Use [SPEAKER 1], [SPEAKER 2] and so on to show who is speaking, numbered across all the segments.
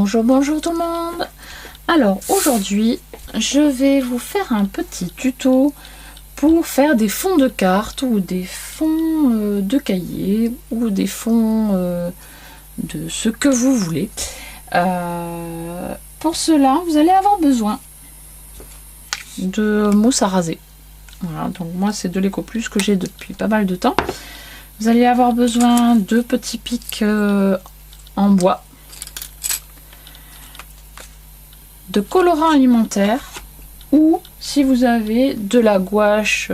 [SPEAKER 1] Bonjour, bonjour tout le monde. Alors aujourd'hui, je vais vous faire un petit tuto pour faire des fonds de cartes ou des fonds de cahiers ou des fonds de ce que vous voulez. Pour cela, vous allez avoir besoin de mousse à raser. Voilà, donc moi c'est de l'Ecoplus que j'ai depuis pas mal de temps. Vous allez avoir besoin de petits pics en bois, de colorant alimentaire, ou si vous avez de la gouache,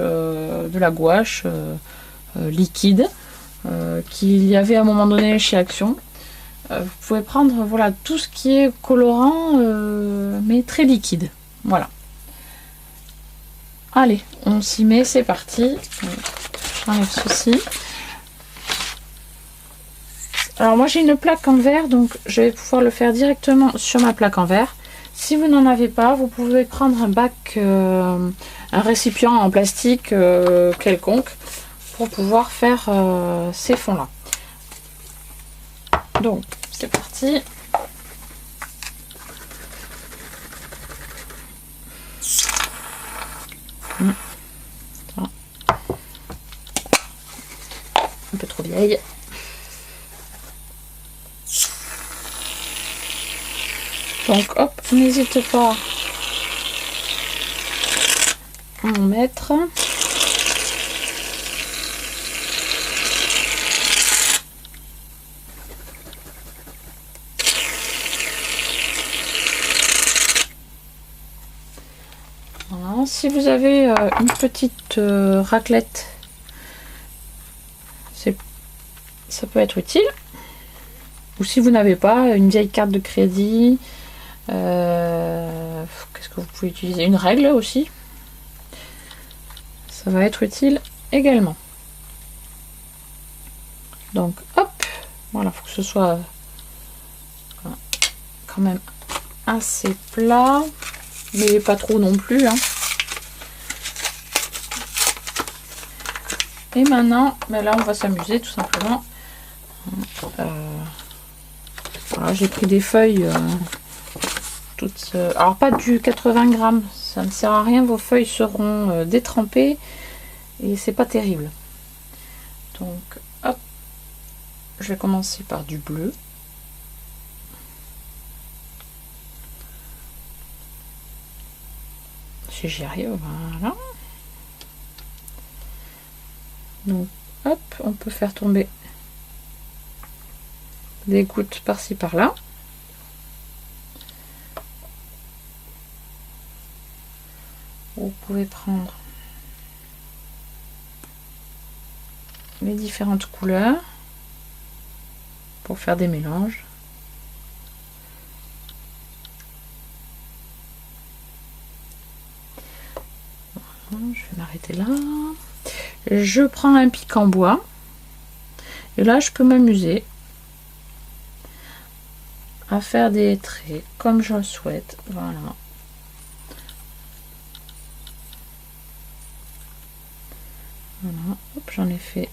[SPEAKER 1] liquide qu'il y avait à un moment donné chez Action. Vous pouvez prendre voilà tout ce qui est colorant mais très liquide. Voilà. Allez, on s'y met, c'est parti. J'enlève ceci. Alors moi j'ai une plaque en verre, donc je vais pouvoir le faire directement sur ma plaque en verre. Si vous n'en avez pas, vous pouvez prendre un bac, un récipient en plastique quelconque pour pouvoir faire ces fonds là. Donc c'est parti. Un peu trop vieille. Donc hop, n'hésite pas à en mettre. Voilà. Si vous avez une petite raclette, ça peut être utile. Ou si vous n'avez pas une vieille carte de crédit, qu'est-ce que vous pouvez utiliser? Une règle aussi. Ça va être utile également. Donc hop, voilà, il faut que ce soit quand même assez plat, mais pas trop non plus, hein. Et maintenant, ben là on va s'amuser tout simplement. Voilà, j'ai pris des feuilles toutes, alors pas du 80 grammes, ça ne sert à rien, vos feuilles seront détrempées et c'est pas terrible. Donc hop, je vais commencer par du bleu. Si j'y arrive, voilà. Donc hop, on peut faire tomber des gouttes par-ci par-là. Vous pouvez prendre les différentes couleurs pour faire des mélanges. Voilà, je vais m'arrêter là. Je prends un pic en bois et là je peux m'amuser à faire des traits comme je le souhaite. Voilà. Voilà, j'en ai fait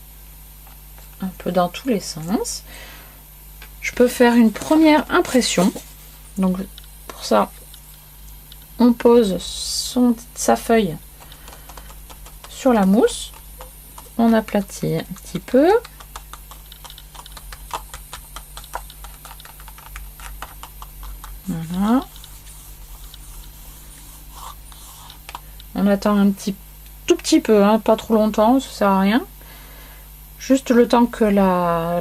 [SPEAKER 1] un peu dans tous les sens. Je peux faire une première impression. Donc pour ça, on pose sa feuille sur la mousse. On aplatit un petit peu. Voilà. On attend un tout petit peu, hein, pas trop longtemps, ça sert à rien. Juste le temps que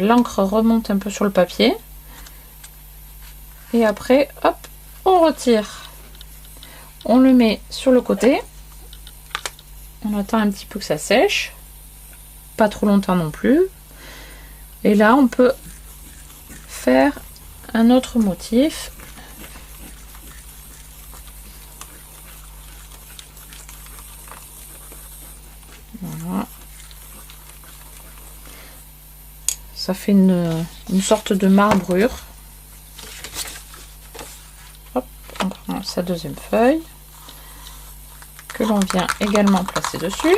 [SPEAKER 1] l'encre remonte un peu sur le papier. Et après, hop, on retire. On le met sur le côté. On attend un petit peu que ça sèche. Pas trop longtemps non plus. Et là, on peut faire un autre motif. Voilà. Ça fait une sorte de marbrure. Hop, on prend sa deuxième feuille que l'on vient également placer dessus.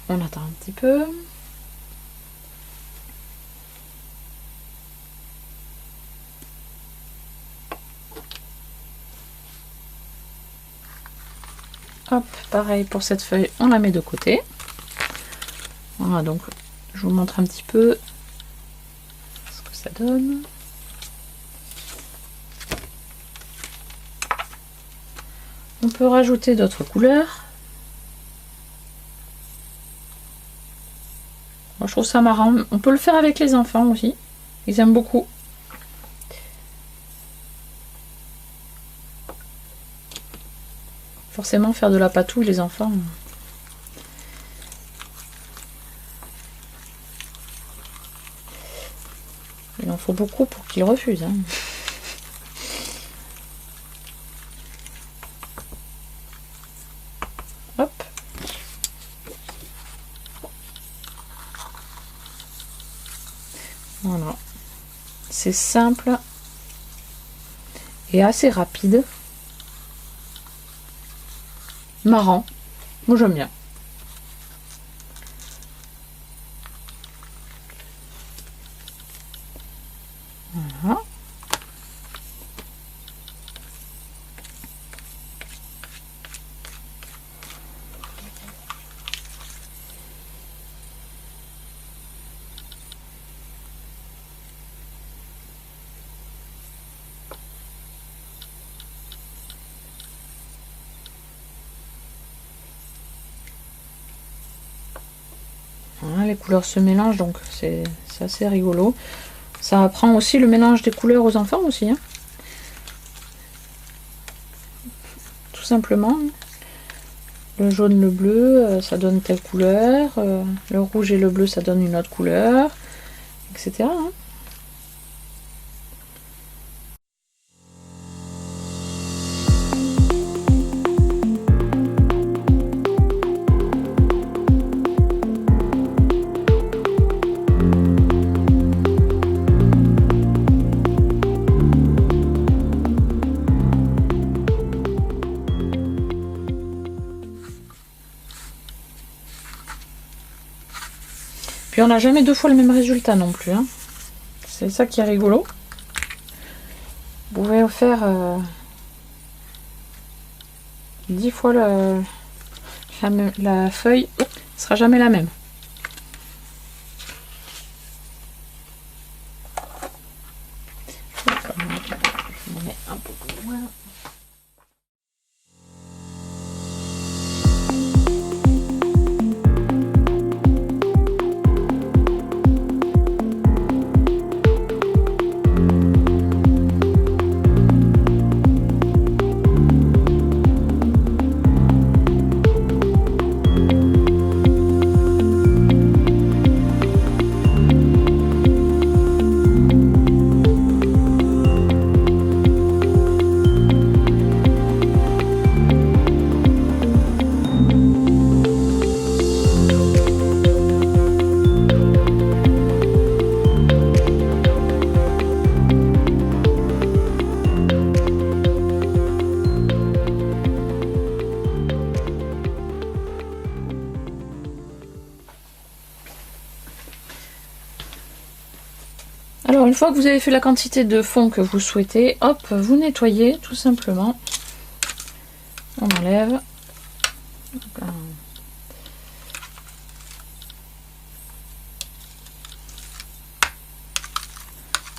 [SPEAKER 1] On attend un petit peu. Hop, pareil pour cette feuille, on la met de côté. Voilà, donc je vous montre un petit peu ce que ça donne. On peut rajouter d'autres couleurs. Moi, je trouve ça marrant. On peut le faire avec les enfants aussi. Ils aiment beaucoup. Forcément, faire de la patouille, les enfants. Il en faut beaucoup pour qu'ils refusent. Hein. Hop. Voilà. C'est simple et assez rapide. Marrant. Moi j'aime bien. Voilà. Voilà, les couleurs se mélangent, donc c'est assez rigolo. Ça apprend aussi le mélange des couleurs aux enfants aussi. Hein. Tout simplement. Le jaune, le bleu, ça donne telle couleur. Le rouge et le bleu, ça donne une autre couleur, etc. Hein. Puis on n'a jamais deux fois le même résultat non plus. Hein. C'est ça qui est rigolo. Vous pouvez faire 10 fois la feuille. Ne sera jamais la même. Je m'en mets un peu plus loin. Alors une fois que vous avez fait la quantité de fond que vous souhaitez, hop, vous nettoyez tout simplement. On enlève.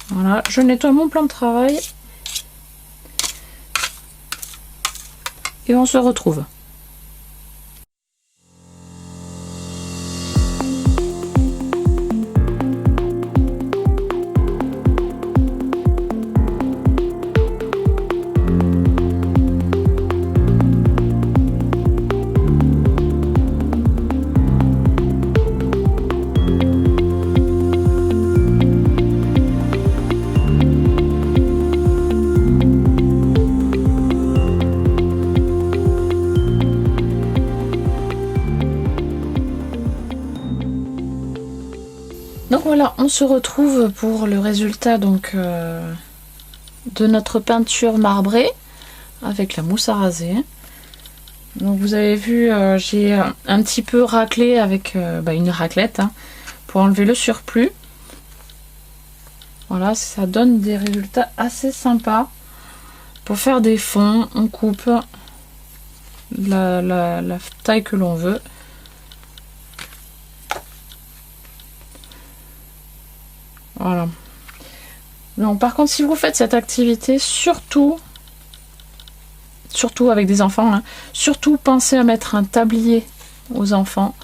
[SPEAKER 1] Voilà, je nettoie mon plan de travail. Et on se retrouve. Donc voilà, on se retrouve pour le résultat donc de notre peinture marbrée avec la mousse à raser. Donc vous avez vu, j'ai un petit peu raclé avec une raclette hein, pour enlever le surplus. Voilà, ça donne des résultats assez sympas. Pour faire des fonds, on coupe la taille que l'on veut. Voilà. Donc par contre, si vous faites cette activité, surtout avec des enfants, hein, surtout pensez à mettre un tablier aux enfants.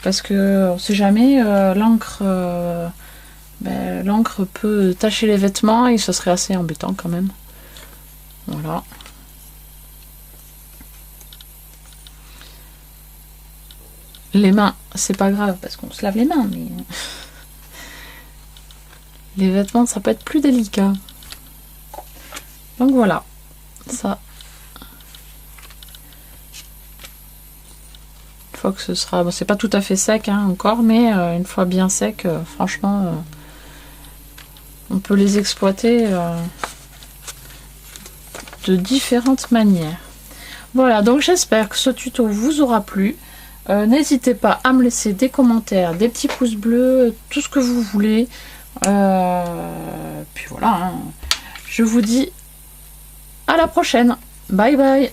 [SPEAKER 1] Parce que on sait jamais, l'encre peut tacher les vêtements et ce serait assez embêtant quand même. Voilà. Les mains, c'est pas grave parce qu'on se lave les mains, mais les vêtements, ça peut être plus délicat. Donc voilà, ça. Une fois que ce sera, bon, c'est pas tout à fait sec hein, encore, mais une fois bien sec, franchement, on peut les exploiter de différentes manières. Voilà, donc j'espère que ce tuto vous aura plu. N'hésitez pas à me laisser des commentaires, des petits pouces bleus, tout ce que vous voulez. Puis voilà, hein. Je vous dis à la prochaine. Bye bye.